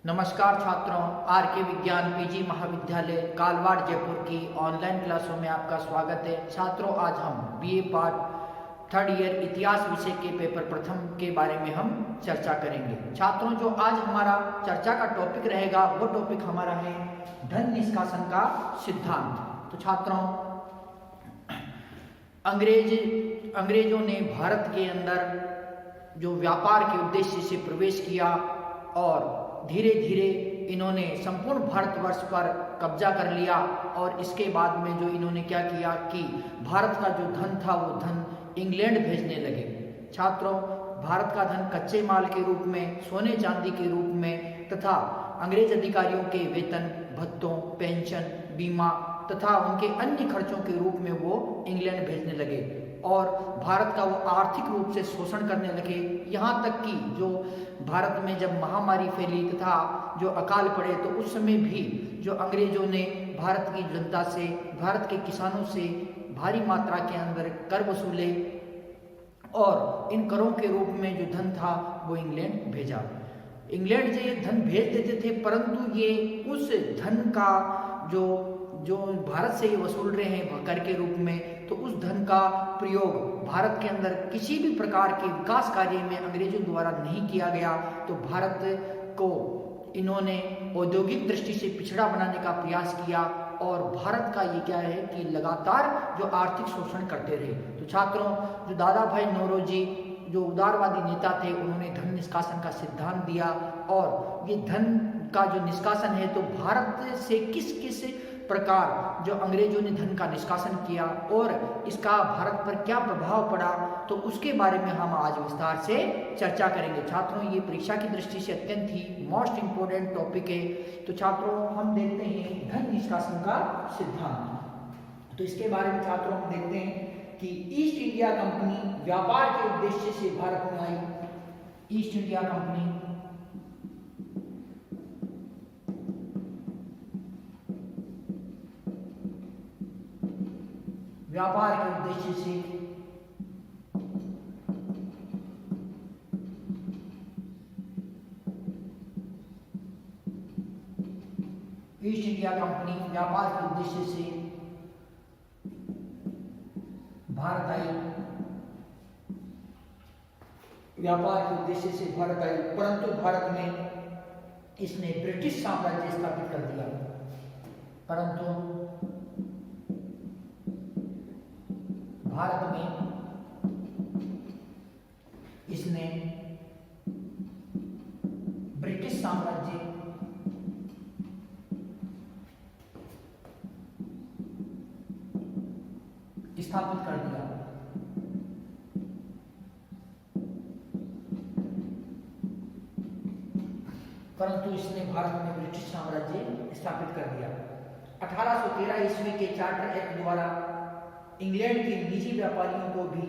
नमस्कार छात्रों, आर के विज्ञान पीजी महाविद्यालय कालवाड़ जयपुर की ऑनलाइन क्लासों में आपका स्वागत है। छात्रों, आज हम बीए पार्ट थर्ड ईयर इतिहास विषय के पेपर प्रथम के बारे में हम चर्चा करेंगे। छात्रों, जो आज हमारा चर्चा का टॉपिक रहेगा वो टॉपिक हमारा है धन निष्कासन का सिद्धांत। तो छात्रों, अंग्रेजों ने भारत के अंदर जो व्यापार के उद्देश्य से प्रवेश किया और धीरे धीरे इन्होंने संपूर्ण भारतवर्ष पर कब्जा कर लिया और इसके बाद में जो इन्होंने क्या किया कि भारत का जो धन था वो धन इंग्लैंड भेजने लगे। छात्रों, भारत का धन कच्चे माल के रूप में, सोने चांदी के रूप में तथा अंग्रेज अधिकारियों के वेतन भत्तों, पेंशन, बीमा तथा उनके अन्य खर्चों के रूप में वो इंग्लैंड भेजने लगे और भारत का वो आर्थिक रूप से शोषण करने लगे। यहाँ तक कि जो भारत में जब महामारी फैली तथा जो अकाल पड़े तो उस समय भी जो अंग्रेजों ने भारत की जनता से, भारत के किसानों से भारी मात्रा के अंदर कर वसूले और इन करों के रूप में जो धन था वो इंग्लैंड भेजा। इंग्लैंड से ये धन भेज देते थे, परंतु ये उस धन का जो भारत से ये वसूल रहे हैं कर के रूप में, तो उस धन का प्रयोग भारत के अंदर किसी भी प्रकार के विकास कार्य में अंग्रेजों द्वारा नहीं किया गया। तो भारत को इन्होंने औद्योगिक दृष्टि से पिछड़ा बनाने का प्रयास किया और भारत का ये क्या है कि लगातार जो आर्थिक शोषण करते रहे। तो छात्रों, जो दादा भाई नौरोजी जो उदारवादी नेता थे, उन्होंने धन निष्कासन का सिद्धांत दिया और ये धन का जो निष्कासन है तो भारत से किस किस प्रकार जो अंग्रेजों ने धन का निष्कासन किया और इसका भारत पर क्या प्रभाव पड़ा, तो उसके बारे में हम आज विस्तार से चर्चा करेंगे। छात्रों, ये परीक्षा की दृष्टि से अत्यंत ही मोस्ट इंपोर्टेंट टॉपिक है। तो छात्रों, हम देखते हैं धन निष्कासन का सिद्धांत। तो इसके बारे में छात्रों हम देखते हैं कि ईस्ट इंडिया कंपनी व्यापार के उद्देश्य से भारत में आई। ईस्ट इंडिया कंपनी व्यापार के उद्देश्य से ईस्ट इंडिया कंपनी व्यापार के उद्देश्य से भारत आई। व्यापार के उद्देश्य से भारत आई, परंतु भारत में इसने ब्रिटिश साम्राज्य स्थापित कर दिया। परंतु भारत में इसने ब्रिटिश साम्राज्य स्थापित कर दिया। परंतु इसने भारत में ब्रिटिश साम्राज्य स्थापित कर दिया। 1813 ईस्वी के चार्टर एक्ट द्वारा इंग्लैंड के निजी व्यापारियों को भी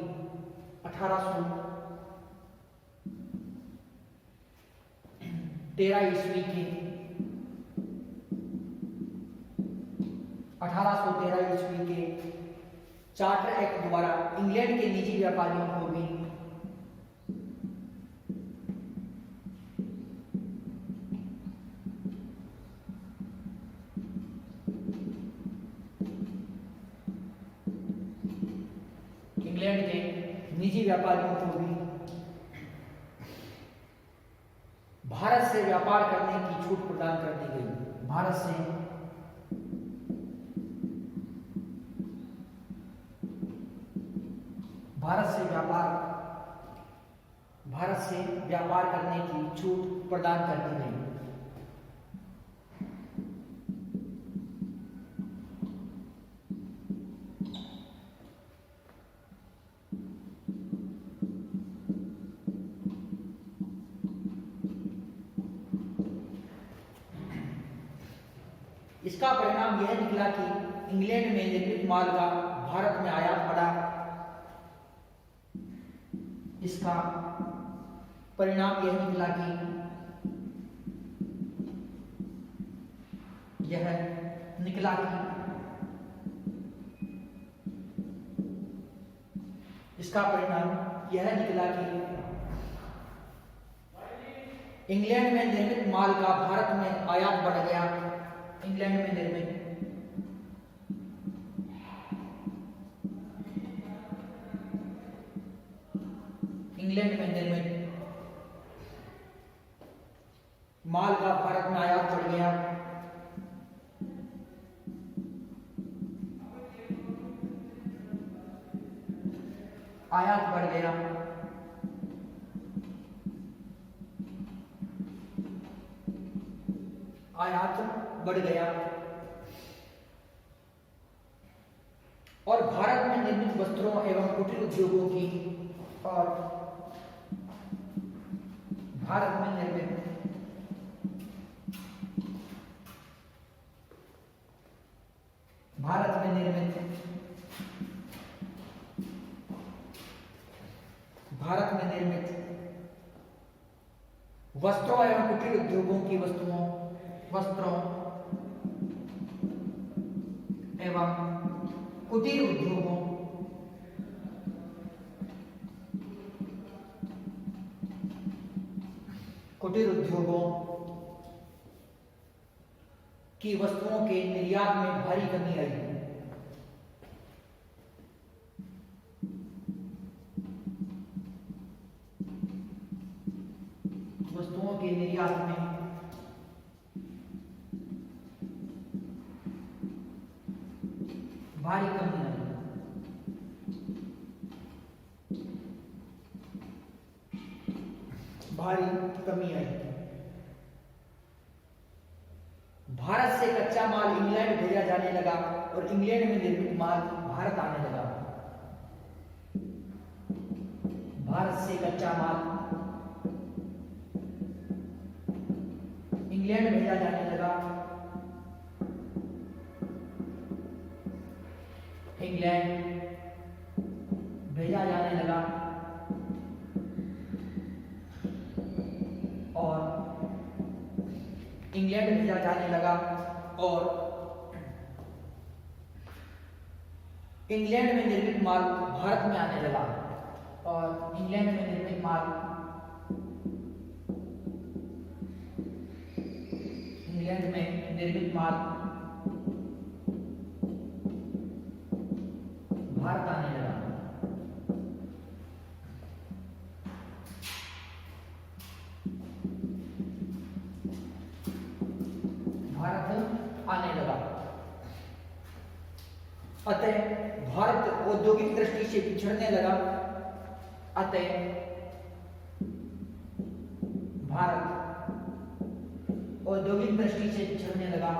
1813 ईस्वी के चार्टर एक्ट द्वारा इंग्लैंड के निजी व्यापारियों को भी इंग्लैंड के निजी व्यापारियों को भी भारत से व्यापार करने की छूट प्रदान कर दी गई। भारत से व्यापार करने की छूट प्रदान कर दी गई। इसका परिणाम यह निकला कि इंग्लैंड में निर्मित माल का भारत में आयात बढ़ा। इसका परिणाम यह निकला कि इंग्लैंड में निर्मित माल का भारत में आयात बढ़ गया। इंग्लैंड में निर्मित माल का भारत में आयात बढ़ गया। आयात बढ़ गया। आयात बढ़ गया और भारत में निर्मित वस्त्रों एवं कुटीर उद्योगों की और भारत में निर्मित वस्त्रों एवं कुटीर उद्योगों की वस्तुओं वस्त्रों एवं कुटीर उद्योगों की वस्तुओं के निर्यात में भारी कमी आई। वस्तुओं के निर्यात में भारी कमी आई। भारत से कच्चा माल इंग्लैंड भेजा जाने लगा और इंग्लैंड में निर्मित माल भारत आने लगा। भारत से कच्चा माल इंग्लैंड भेजा जाने लगा। इंग्लैंड भेजा जाने लगा और इंग्लैंड भेजा जाने लगा और इंग्लैंड में निर्मित माल भारत में आने लगा और इंग्लैंड में निर्मित माल भारत आने लगा। अतः भारत औद्योगिक दृष्टि से पिछड़ने लगा। अतः भारत औद्योगिक दृष्टि से पिछड़ने लगा।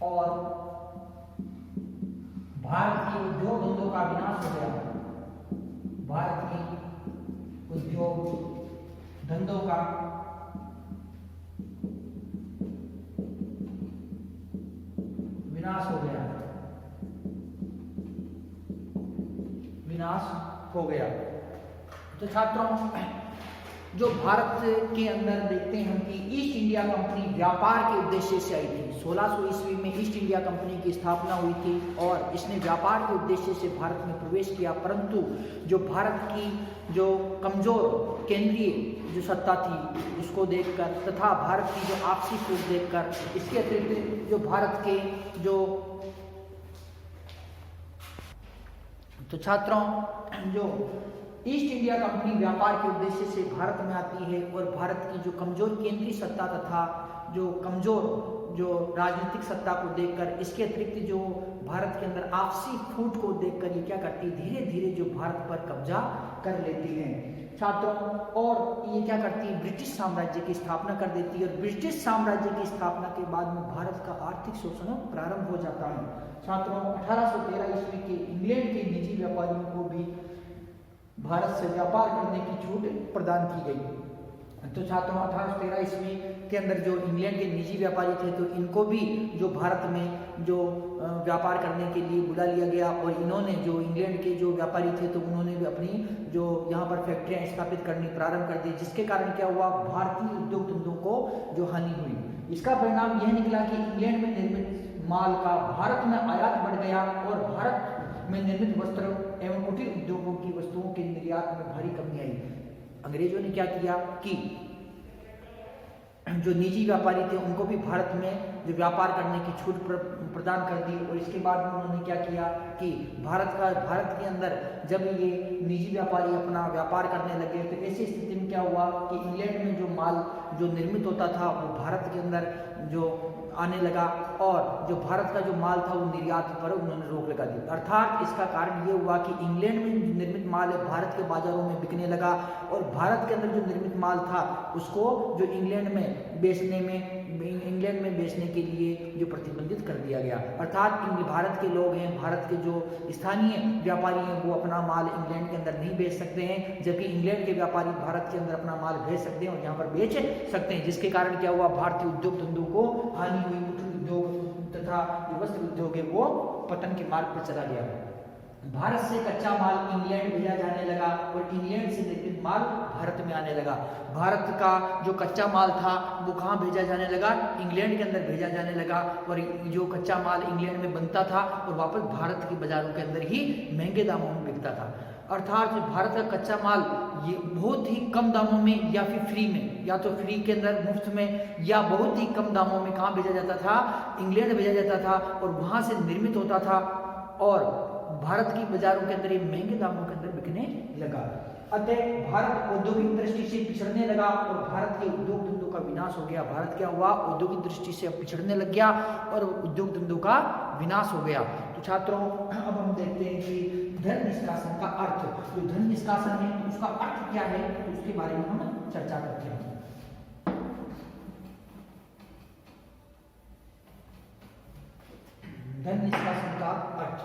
और भारत की उद्योग धंधों का विनाश हो गया। भारत की उद्योग धंधों का विनाश हो गया। तो छात्रों, जो भारत के अंदर देखते हैं हम कि ईस्ट इंडिया कंपनी व्यापार के उद्देश्य से आई थी। 1600 ईस्वी में ईस्ट इंडिया कंपनी की स्थापना हुई थी और इसने व्यापार के उद्देश्य से भारत में प्रवेश किया, परंतु जो भारत की जो कमजोर केंद्रीय जो सत्ता थी उसको देखकर तथा भारत की जो आपसी फूट देखकर, इसके अतिरिक्त जो भारत के जो तो छात्रों, जो ईस्ट इंडिया कंपनी व्यापार के उद्देश्य से भारत में आती है और भारत की जो कमजोर केंद्रीय सत्ता तथा जो कमजोर जो राजनीतिक सत्ता को देखकर, इसके अतिरिक्त जो भारत के अंदर आपसी फूट को देखकर ये क्या करती है, धीरे धीरे जो भारत पर कब्जा कर लेती है छात्रों। और ये क्या करती है, ब्रिटिश साम्राज्य की स्थापना कर देती है और ब्रिटिश साम्राज्य की स्थापना के बाद में भारत का आर्थिक शोषण प्रारंभ हो जाता है छात्रों। 1813 ईस्वी के इंग्लैंड के निजी व्यापारियों को भी भारत से व्यापार करने की छूट प्रदान की गई। तो छात्रों, 1813 ईस्वी के अंदर जो इंग्लैंड के निजी व्यापारी थे तो इनको भी जो भारत में जो व्यापार करने के लिए बुला लिया गया, और इन्होंने जो इंग्लैंड के जो व्यापारी थे तो उन्होंने भी अपनी जो यहाँ पर फैक्ट्रियाँ स्थापित करनी प्रारंभ कर दी, जिसके कारण क्या हुआ, भारतीय उद्योग धंधों को जो हानि हुई। इसका परिणाम यह निकला कि इंग्लैंड में निर्मित माल का भारत में आयात बढ़ गया और भारत में निर्मित वस्त्र एवं कुटीर उद्योगों की वस्तुओं के निर्यात में भारी कमी आई। अंग्रेजों ने क्या किया कि जो निजी व्यापारी थे उनको भी भारत में जो व्यापार करने की छूट प्रदान कर दी, और इसके बाद उन्होंने क्या किया कि भारत के अंदर जब ये निजी व्यापारी अपना व्यापार करने लगे तो ऐसी स्थिति में क्या हुआ कि इंग्लैंड में जो माल जो निर्मित होता था वो भारत के अंदर जो आने लगा, और जो भारत का जो माल था वो निर्यात पर उन्होंने रोक लगा दी। अर्थात इसका कारण ये हुआ कि इंग्लैंड में निर्मित माल भारत के बाजारों में बिकने लगा, और भारत के अंदर जो निर्मित माल था उसको जो इंग्लैंड में बेचने के लिए जो प्रतिबंधित कर दिया गया। अर्थात भारत के लोग हैं, भारत के जो स्थानीय व्यापारी हैं वो अपना माल इंग्लैंड के अंदर नहीं बेच सकते हैं, जबकि इंग्लैंड के व्यापारी भारत के अंदर अपना माल भेज सकते हैं और यहाँ पर बेच सकते हैं, जिसके कारण क्या हुआ, भारतीय उद्योग धंधों को हानि हुई, कुटीर उद्योग तथा जो वस्त्र उद्योग है वो पतन के मार्ग पर चला गया। भारत से कच्चा माल इंग्लैंड भेजा जाने लगा और इंग्लैंड से निर्मित माल भारत में आने लगा। भारत का जो कच्चा माल था वो कहाँ भेजा जाने लगा, इंग्लैंड के अंदर भेजा जाने लगा, और जो कच्चा माल इंग्लैंड में बनता था और वापस भारत के बाजारों के अंदर ही महंगे दामों में बिकता था। अर्थात भारत का कच्चा माल ये बहुत ही कम दामों में या फिर फ्री में, या तो फ्री के अंदर मुफ्त में या बहुत ही कम दामों में कहाँ भेजा जाता था, इंग्लैंड भेजा जाता था, और वहाँ से निर्मित होता था और भारत की बाजारों के अंदर ये महंगे दामों के अंदर बिकने लगा। अतः भारत औद्योगिक दृष्टि से पिछड़ने लगा और भारत के उद्योग धंधों का विनाश हो गया। भारत क्या हुआ, औद्योगिक दृष्टि से अब पिछड़ने लग गया और उद्योग धंधों का विनाश हो गया। तो छात्रों अब हम देखते हैं कि धन निष्कासन का अर्थ, जो धन निष्कासन है तो उसका अर्थ क्या है, तो उसके बारे में हम चर्चा करते हैं। धन निष्कासन का अर्थ,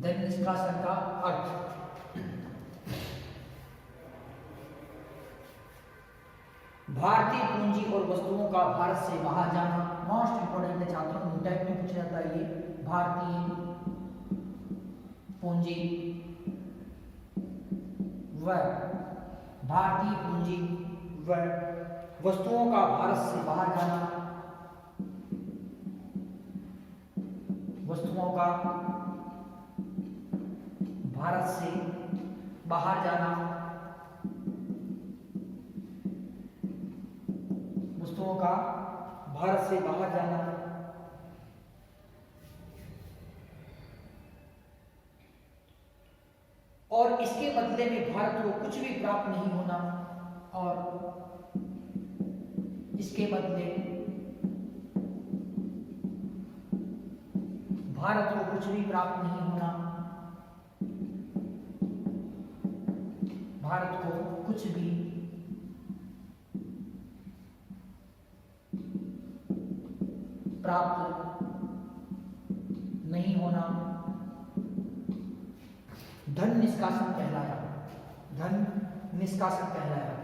धन निष्कासन का अर्थ, भारतीय पूंजी और वस्तुओं का भारत से बाहर जाना। मोस्ट इंपोर्टेंट है छात्रों, टाइप में पूछा जाता है ये। भारतीय पूंजी व वस्तुओं का भारत से बाहर जाना, वस्तुओं का भारत से बाहर जाना, वस्तुओं का भारत से बाहर जाना, और इसके बदले में भारत को कुछ भी प्राप्त नहीं होना, और इसके बदले भारत को कुछ भी प्राप्त नहीं होना, भारत को कुछ भी प्राप्त नहीं होना धन निष्कासन कहलाया। धन निष्कासन कहलाया।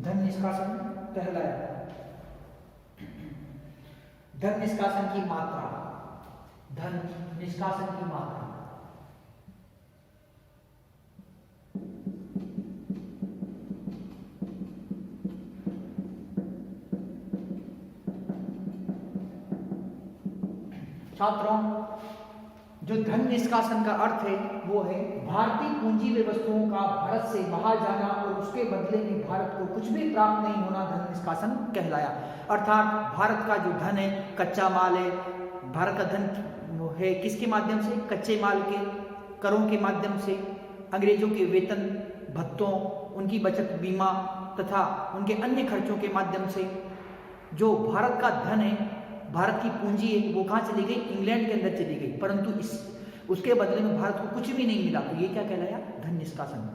धन निष्कासन कहलाया। धन निष्कासन की मात्रा, धन निष्कासन की मात्रा, छात्रों जो धन निष्कासन का अर्थ है वो है भारतीय पूंजी व वस्तुओं का भारत से बाहर जाना और उसके बदले में भारत को कुछ भी प्राप्त नहीं होना धन निष्कासन कहलाया। अर्थात भारत का जो धन है, कच्चा माल है, भारत का धन है किसके माध्यम से? कच्चे माल के करों के माध्यम से, अंग्रेजों के वेतन भत्तों, उनकी बचत बीमा तथा उनके अन्य खर्चों के माध्यम से जो भारत का धन है, भारत की पूंजी है, वो कहाँ चली गई? इंग्लैंड के अंदर चली गई, परंतु उसके बदले में भारत को कुछ भी नहीं मिला। तो ये क्या कहलाया? धन निष्कासन।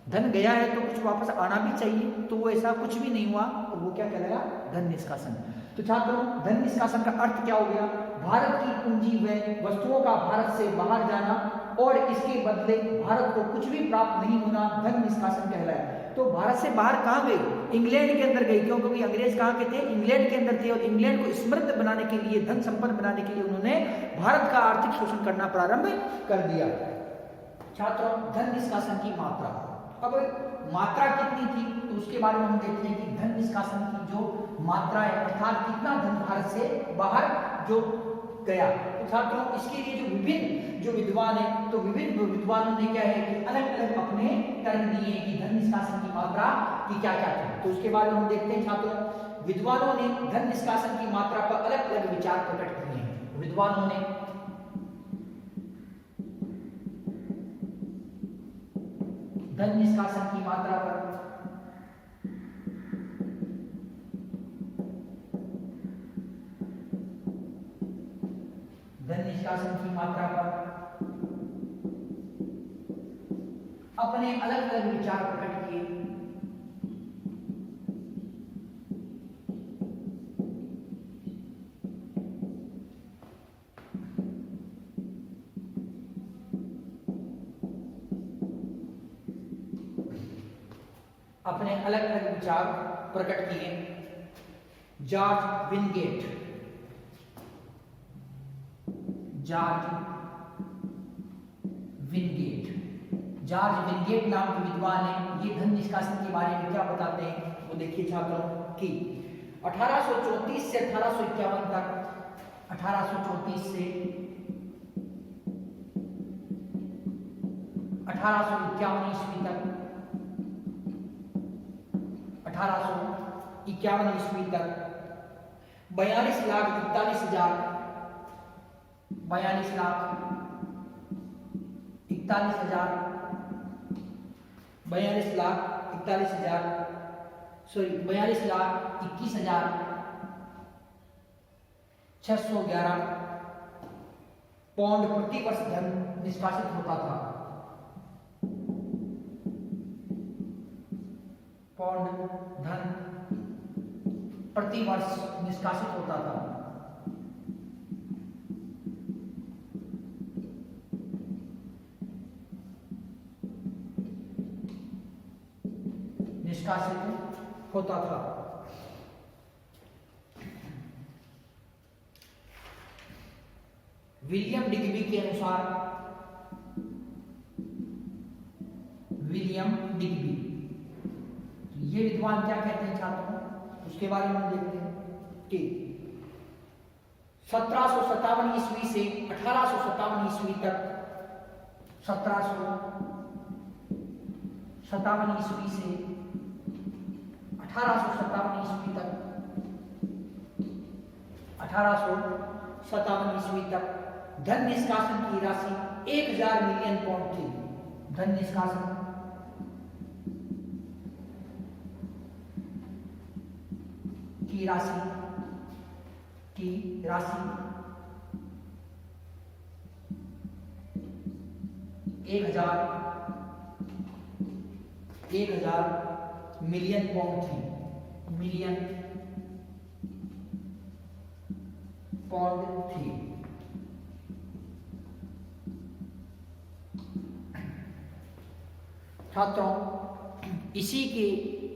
धन गया है तो कुछ वापस आना भी चाहिए, तो वो ऐसा कुछ भी नहीं हुआ, तो वो क्या कहलाया? धन निष्कासन। तो छात्रों, धन निष्कासन का अर्थ क्या हो गया? भारत की पूंजी व वस्तुओं का भारत से बाहर जाना और इसके बदले भारत को कुछ भी प्राप्त नहीं होना धन निष्कासन कहलाया। तो भारत से बाहर कहाँ गई? इंग्लैंड के अंदर गई। क्यों? क्योंकि अंग्रेज कहाँ के थे? इंग्लैंड के अंदर थे, और इंग्लैंड को समृद्ध बनाने के लिए, धन संपन्न बनाने के लिए उन्होंने भारत का आर्थिक शोषण करना प्रारंभ कर दिया। छात्रों, धन निष्कासन की मात्रा, अब मात्रा कितनी थी तो उसके बारे में हम देखते हैं कि धन निष्कासन की जो मात्रा है, अर्थात कितना धन भारत से बाहर जो गया। तो छात्रों, इसके लिए जो विभिन्न जो विद्वान है, तो विभिन्न विद्वानों ने क्या है कि अलग अलग अपने तर्क दिए कि धन निष्कासन की मात्रा की क्या क्या थी। तो उसके बारे में हम देखते हैं छात्रों, विद्वानों ने धन निष्कासन की मात्रा पर अलग अलग विचार प्रकट किए हैं। विद्वानों ने धन निष्कासन की मात्रा पर अपने अलग अलग विचार प्रकट किए। अपने अलग अलग विचार प्रकट किए। जॉर्ज विनगेट नाम के विद्वान हैं। ये धन निष्कासन के बारे में क्या बताते हैं वो देखिए छात्रों कि 1834 से 1851 तक, 1834 से 1851 ईस्वी तक, 1851 ईस्वी तक 42 लाख 41 हजार 42 लाख 41 हजार 42 लाख 41 हजार 611 पौंड प्रति वर्ष धन निष्कासित होता था। पौंड धन प्रति वर्ष निष्कासित होता था। निष्कासित होता था। विलियम डिग्बी के अनुसार, विलियम डिग्बी, ये विद्वान क्या कहते हैं छात्रों, उसके बारे में हम देखते हैं कि 1757 ईस्वी से 1857 ईस्वी तक, 1757 ईस्वी से 1857 ईस्वी तक, 1857 ईस्वी तक धन निष्कासन की राशि 1000 मिलियन पाउंड थी। धन निष्कासन की राशि 1000 मिलियन पाउंड थी। मिलियन पाउंड थी। छात्रों, इसी के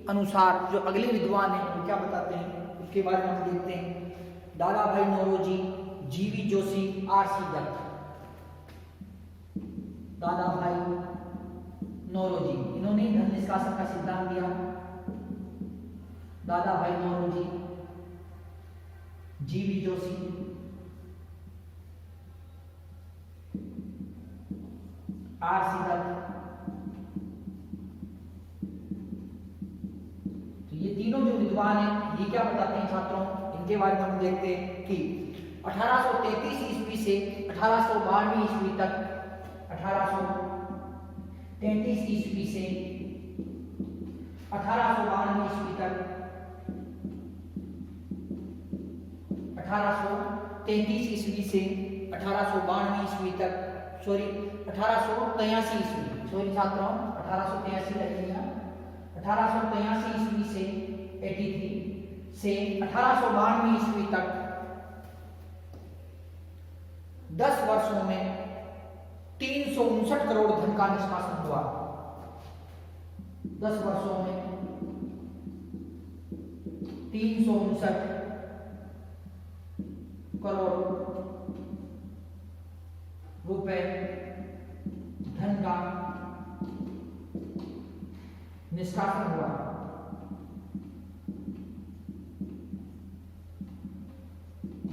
अनुसार जो अगले विद्वान हैं वो क्या बताते हैं उसके बारे में हम देखते हैं। दादा भाई नौरोजी, जीवी जोशी, आर.सी. दत्त। दादा भाई नौरोजी, इन्होंने धन निष्कासन का सिद्धांत दिया। दादा भाई नौरोजी, जीवी जोशी, आरसी दत्त। तो ये तीनों जो विद्वान हैं ये क्या बताते हैं छात्रों, इनके बारे में हम देखते हैं कि 1833 ईस्वी से 1892 ईस्वी तक, 1833 ईस्वी से 1892 ईस्वी तक, 1833 ईस्वी से 1892 ईस्वी तक, सॉरी 1883 ईस्वी, सॉरी छात्रों 1883 लगेगा, 1883 ईस्वी से 83 से 1892 ईस्वी तक 10 वर्षों में 359 करोड़ धन का निष्कासन हुआ। 10 वर्षों में 359 करोड़ रुपए धन का निष्कासन हुआ।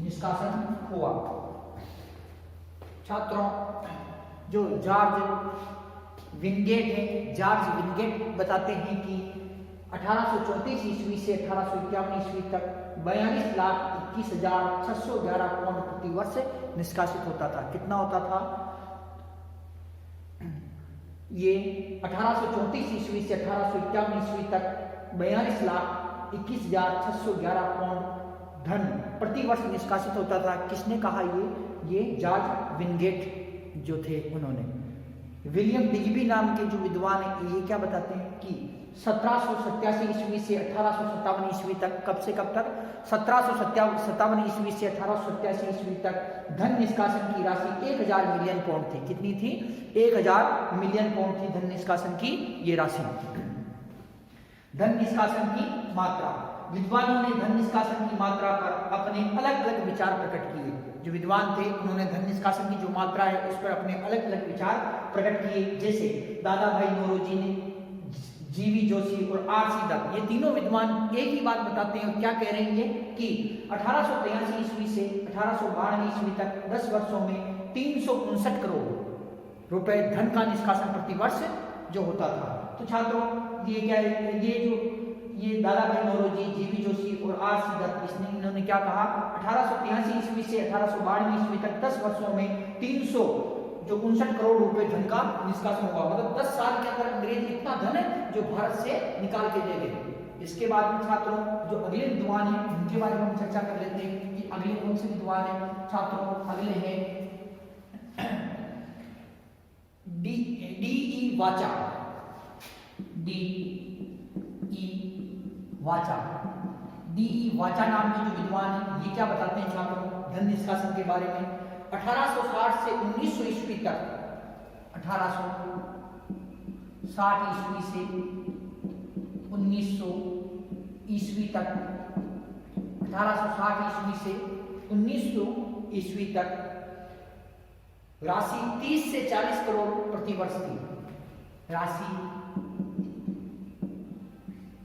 निष्कासन हुआ। छात्रों जो जॉर्ज विनगेट है, जॉर्ज विनगेट बताते हैं कि 1834 ईस्वी से 1851 ईस्वी तक 42,21,611 पाउंड प्रति वर्ष निष्कासित होता था। कितना होता था ये? 1834 ईस्वी से 1851 ईस्वी तक 42,21,611 पाउंड धन प्रति वर्ष निष्कासित होता था। किसने कहा ये जॉर्ज विनगेट जो थे उन्होंने। विलियम डिग्बी नाम के जो विद्वान है ये क्या बताते हैं कि 1787 ईस्वी से 1857 ईस्वी तक, कब से कब तक? 1757 ईस्वी से 1887 ईस्वी तक धन निष्कासन की राशि 1000 मिलियन पाउंड थी। कितनी थी? 1000 मिलियन पाउंड थी धन निष्कासन की ये राशि। धन निष्कासन की मात्रा, विद्वानों ने धन निष्कासन की मात्रा पर अपने अलग अलग विचार प्रकट किए। जो विद्वान थे उन्होंने धन निष्कासन की जो मात्रा है उस पर अपने अलग अलग विचार प्रकट किए। जैसे दादा भाई नौरोजी ने, जीवी जोशी और आरसी दत्त, ये तीनों विद्वान एक ही बात बताते हैं। और क्या कह रहे हैं ये कि 1883 ईस्वी से 1892 ईस्वी तक 10 वर्षों में 359 करोड़ रुपए धन का निष्कासन प्रति वर्ष जो होता था। तो छात्रों ये क्या है, ये दादा भाई नौरोजी, जीवी जोशी और आरसी दत्त, इन्होंने क्या कहा? 1883 ईस्वी से 1892 ईस्वी तक 10 वर्षों में 359 करोड़ रुपए धन का निष्कासन हुआ। मतलब 10 साल के अंदर अंग्रेज इतना धन है जो भारत से निकाल के दे गए। इसके बाद में छात्रों जो अगले विद्वान हैं उनके बारे में हम चर्चा कर लेते हैं कि अगले कौन से विद्वान हैं। छात्रों अगले हैं डी.ई. वाचा। डी.ई. वाचा नाम के जो विद्वान हैं ये क्या बताते हैं छात्रों धन निष्कासन के बारे में? 1860 से 1900 ईस्वी तक, 1860 ईस्वी से 1900 ईस्वी तक, 1860 ईस्वी से 1900 ईस्वी तक राशि 30 से 40 करोड़ प्रति वर्ष थी। राशि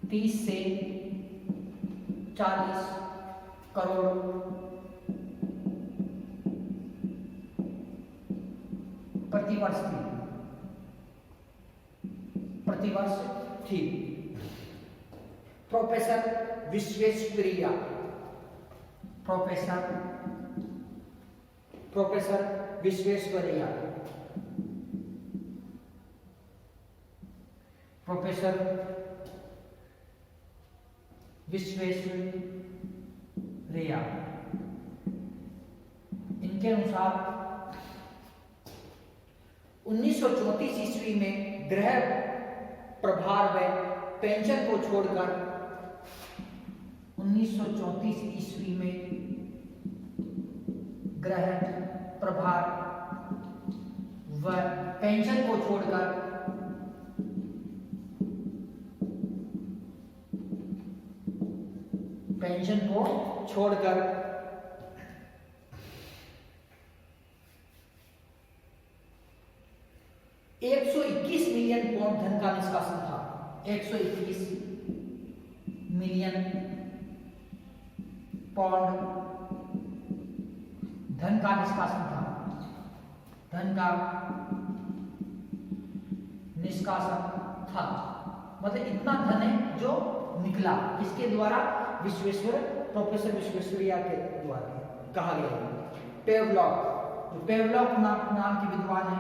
30 से 40 करोड़ प्रतिवर्ष थी। Professor Visvesvaraya, professor Visvesvaraya, professor Visvesvaraya, इनके अनुसार 1934 ईस्वी में गृह प्रभार व पेंशन को छोड़कर 1934 ईस्वी में गृह प्रभार व पेंशन को छोड़कर पेंशन को छोड़कर 121 मिलियन पाउंड धन का निष्कासन था। 121 मिलियन पाउंड धन का निष्कासन था। धन का निष्कासन था। मतलब इतना धन है जो निकला, किसके द्वारा? प्रोफेसर विश्वेश्वरैया के द्वारा कहा गया है। पेवलॉक, जो पेवलॉक नाम के विद्वान है,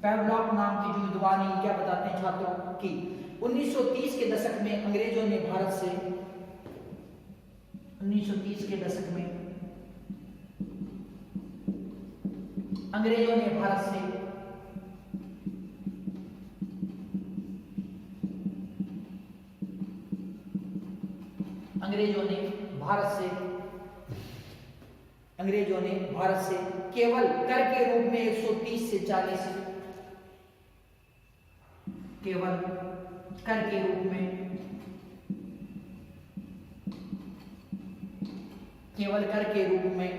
पेवलॉक नाम के जो विद्वान है, क्या बताते हैं छात्रों कि 1930 के दशक में अंग्रेजों ने भारत से 1930 के दशक में अंग्रेजों ने भारत से केवल कर के रूप में 130 से 40 केवल कर के रूप में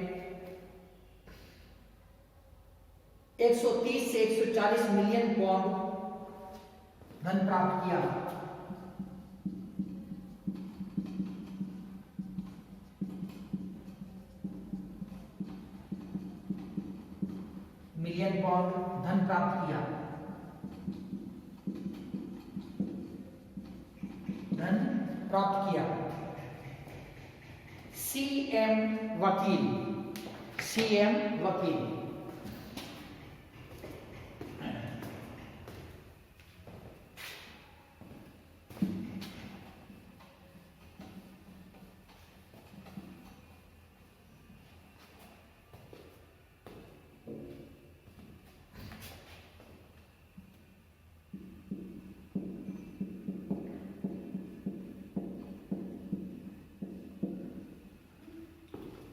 130 से 140 मिलियन पाउंड धन प्राप्त किया। मिलियन पाउंड धन प्राप्त किया। सीएम वकील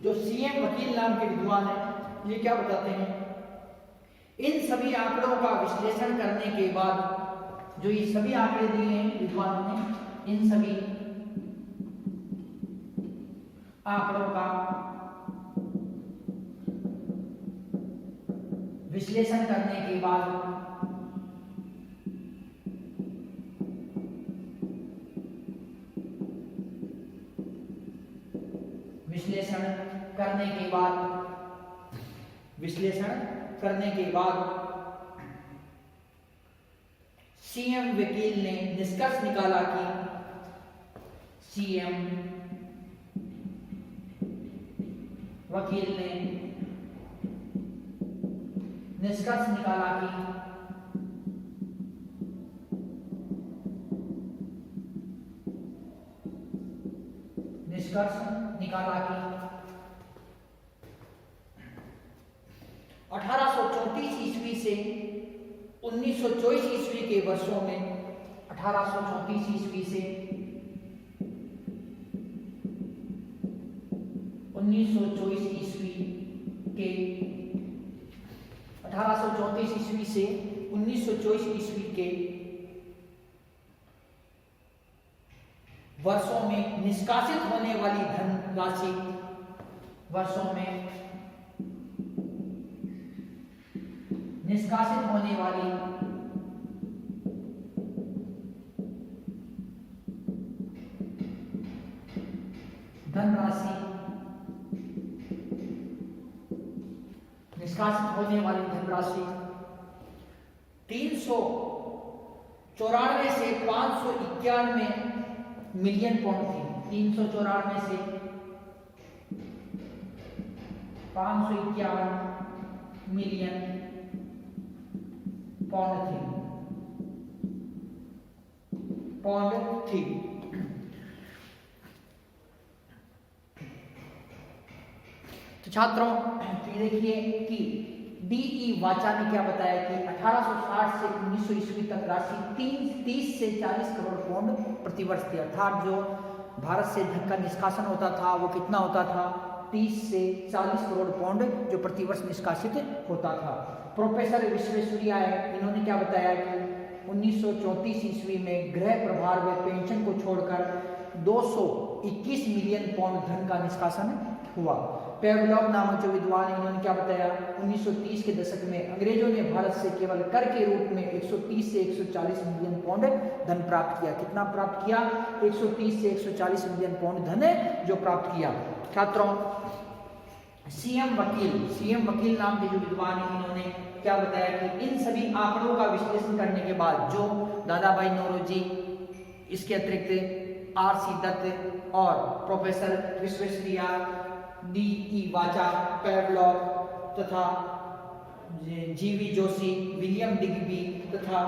जो सीएम वकील नाम के विद्वान है, ये क्या बताते हैं? इन सभी आंकड़ों का विश्लेषण करने के बाद, जो ये सभी आंकड़े दिए हैं विद्वानों ने, इन सभी आंकड़ों का विश्लेषण करने के बाद विश्लेषण करने के बाद सीएम वकील ने निष्कर्ष निकाला कि निकाला कि 1834 ईस्वी से 1924 ईस्वी के वर्षों में 1834 ईस्वी से 1924 ईस्वी के 1834 ईस्वी से 1924 ईस्वी के वर्षों में निष्कासित होने वाली धनराशि निष्कासित होने वाली धनराशि 394 से 591 मिलियन पाउंड थी। 394 से 591 मिलियन पाउंड थी। तो छात्रों देखिए कि डी.ई. वाचा ने क्या बताया कि 1860 से 1900 ईस्वी तक राशि 30 से 40 करोड़ पाउंड प्रतिवर्ष थी। अर्थात जो भारत से धन का निष्कासन होता था वो कितना होता था? 30 से 40 करोड़ पाउंड जो प्रतिवर्ष निष्कासित होता था। प्रोफेसर विश्वेश्वरैया इन्होंने क्या बताया कि 1934 ईस्वी में गृह प्रभार व पेंशन को छोड़कर 221 मिलियन पाउंड धन का निष्कासन हुआ। पेवलॉक नामक जो विद्वान इन्होंने क्या बताया? 1930 के दशक में अंग्रेजों ने भारत से केवल कर के रूप में 130 से 140 मिलियन पाउंड धन प्राप्त किया। कितना प्राप्त किया? 130 से 140 मिलियन पाउंड धन जो प्राप्त किया। छात्रों सीएम वकील नाम के जो विद्वान हैं, इन्होंने क्या बताया कि इन सभी आंकड़ों का विश्लेषण करने के बाद जो दादा भाई नौरोजी, इसके अतिरिक्त आर.सी. दत्त और प्रोफेसर विश्वेश्वरैया, डी.ई. वाचा, पैवलॉक तथा जी.वी. जोशी, विलियम डिग्बी तथा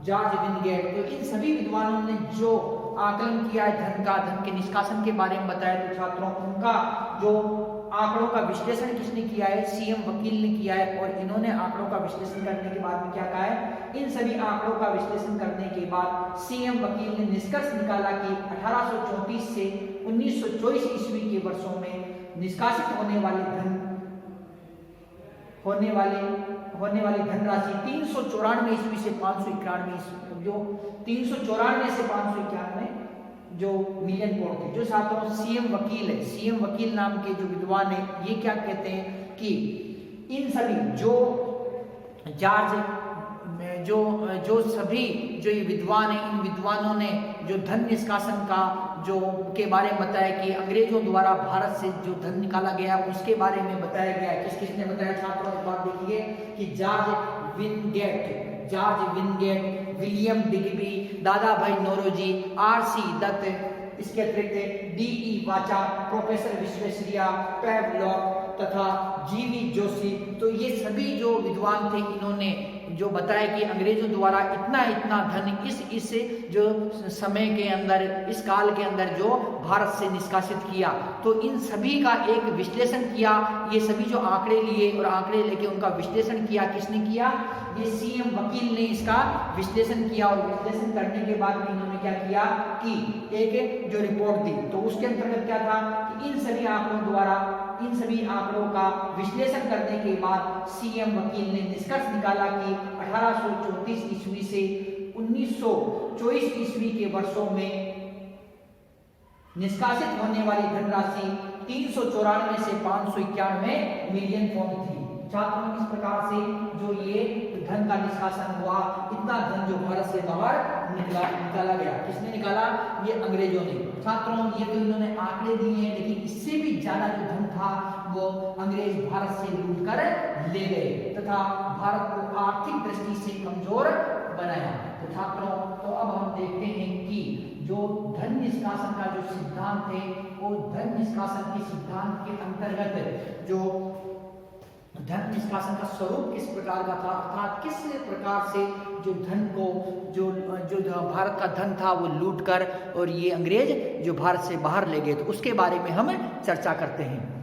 जॉर्ज विनगेट, तो इन सभी विद्वानों ने जो आकलन किया है धन के निष्कासन के बारे में बताया, तो छात्रों उनका जो आंकड़ों का विश्लेषण किसने किया है? सीएम वकील ने किया है। और इन्होंने आंकड़ों का विश्लेषण करने के बाद में क्या कहा है? इन सभी आंकड़ों का विश्लेषण करने के बाद सीएम वकील ने निष्कर्ष निकाला कि 1834 से 1924 ईस्वी के वर्षों में निष्कासित होने वाली धनराशि 394 ईस्वी से 591 ईस्वी, जो 394 से 591 जो मिलियन करोड़ थे। जो छात्रों सीएम वकील है, सीएम वकील नाम के जो विद्वान है, ये क्या कहते हैं कि इन सभी जो सभी जो ये विद्वान है, इन विद्वानों ने जो धन निष्कासन का जो के बारे में बताया कि अंग्रेजों द्वारा भारत से जो धन निकाला गया उसके बारे में बताया गया है। किसने बताया छात्रों? एक बात देखिए कि जॉर्ज विनगेट, विलियम डिग्बी, दादा भाई नौरोजी, आर.सी. दत्त, इसके अतिरिक्त डी.ई. वाचा, प्रोफेसर विश्वेश्वरैया, पैवलॉक तथा जी.वी. जोशी, तो ये सभी जो विद्वान थे, इन्होंने जो बताया कि अंग्रेजों द्वारा इतना धन इस जो समय के अंदर, इस काल के अंदर जो भारत से निष्कासित किया, तो इन सभी का एक विश्लेषण किया। ये सभी जो आंकड़े लिए और आंकड़े लेके उनका विश्लेषण किया, किसने किया? ये सीएम वकील ने इसका विश्लेषण किया। और विश्लेषण करने के बाद में इन्होंने क्या किया कि एक जो रिपोर्ट दी, तो उसके अंतर्गत क्या था कि इन सभी आंकड़ों का विश्लेषण करने के बाद सीएम वकील ने निष्कर्ष निकाला कि 1834 ईस्वी से 1924 ईस्वी के वर्षों में निष्कासित होने वाली धनराशि 394 से 591 मिलियन पाउंड थी। छात्रों, इस प्रकार से जो ये धन का निष्कासन हुआ, इतना धन जो भारत से बाहर निकाला गया, किसने निकाला? ये अंग्रेजों ने। छात्रों, ये तो इन्होंने आंकड़े दिए हैं, लेकिन इससे भी ज्यादा जो धन था वो अंग्रेज भारत से लूट कर ले गए तथा भारत को आर्थिक दृष्टि से कमजोर बनाया। तो छात्रों, तो अब हम देखते हैं कि जो धन निष्कासन का जो सिद्धांत है, वो धन निष्कासन के सिद्धांत के अंतर्गत जो धन निष्कासन का स्वरूप किस प्रकार का था, अर्थात किस प्रकार से जो धन को जो भारत का धन था वो लूट कर और ये अंग्रेज जो भारत से बाहर ले गए, तो उसके बारे में हम चर्चा करते हैं।